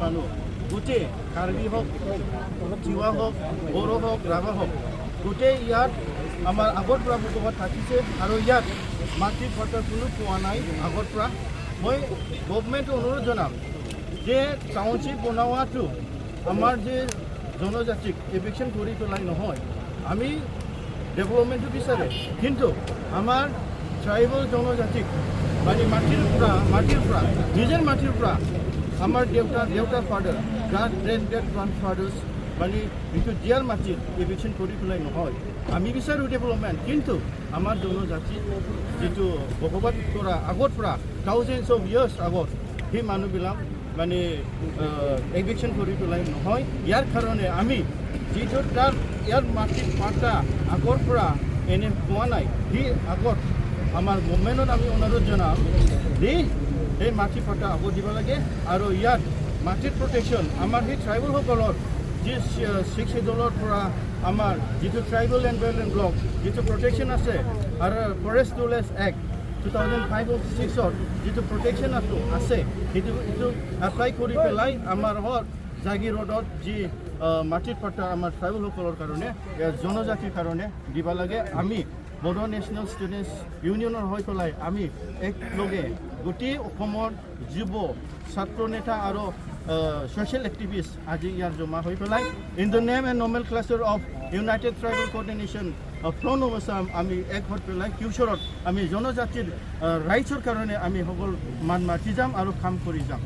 মানুহ গোটেই কাৰ্বি হওক তিৱা হওক বড়ো হওক ৰাভা হওক গোটেই ইয়াত আমাৰ আগৰ পৰা বসবাস থাকিছে আৰু ইয়াত মাটিৰ পট্টা কোনো পোৱা নাই আগৰ পৰা মই গভৰ্ণমেণ্টক অনুৰোধ জনাম যে টাউনশ্বিপ বনোৱাটো আমাৰ যে জনজাতিক এভিকশ্যন কৰি পেলাই নহয় আমি ডেভেলপমেণ্টটো বিচাৰে কিন্তু আমাৰ ট্ৰাইবেল জনজাতিক মানে মাটিৰ পৰা নিজৰ মাটিৰ পৰা আমাৰ দেউতাৰ ফাদাৰ গ্ৰাণ্ডফাদাৰ্ছ মানে এইটো দিয়াৰ মাটিত এভিকশ্যন কৰি পেলাই নহয় আমি বিচাৰোঁ ডেভেলপমেণ্ট কিন্তু আমাৰ জনজাতিক যিটো বসবাস কৰা আগৰ পৰা থাউজেণ্ডছ অফ ইয়াৰ্ছ আগত সেই মানুহবিলাক মানে এভিকশ্যন কৰি পেলাই নহয় ইয়াৰ কাৰণে আমি যিটো তাৰ ইয়াৰ মাটিৰ পাট্টা আগৰ পৰা এনে পোৱা নাই সেই আগত আমাৰ গভৰ্ণমেণ্টত আমি অনুৰোধ জনাম যে এই মাটিৰ পাট্টা আগত দিব লাগে আৰু ইয়াত মাটিৰ প্ৰটেকশ্যন আমাৰ সেই ট্ৰাইবেলসকলৰ যি 6 শিডিউলৰ পৰা আমাৰ যিটো ট্ৰাইবেল এনভাইৰনমেণ্ট ব্লক যিটো প্ৰটেকশ্যন আছে আৰু ফৰেষ্ট ৰুলেছ এক্ট 2005-06 যিটো প্ৰটেকশ্যন আছে সেইটো এপ্লাই কৰি পেলাই আমাৰ জাগিৰ ৰোডত যি মাটিৰ পাট্টা আমাৰ ট্ৰাইবেলসকলৰ কাৰণে জনজাতিৰ কাৰণে দিব লাগে আমি বড়ো নেশ্যনেল ষ্টুডেণ্টছ ইউনিয়নৰ হৈ পেলাই আমি একলগে গোটেই অসমৰ যুৱ ছাত্ৰ নেতা আৰু social activists আজি ইয়াৰ জমা হৈ পেলাই in the name and normal ক্লাছৰ of united tribal coordination from নৱছাম আমি এক হৈ পেলাই ফিউচাৰত আমি জনজাতিৰ ৰাইটছৰ কাৰণে আমি সকলো মান মাতি যাম আৰু কাম কৰি যাম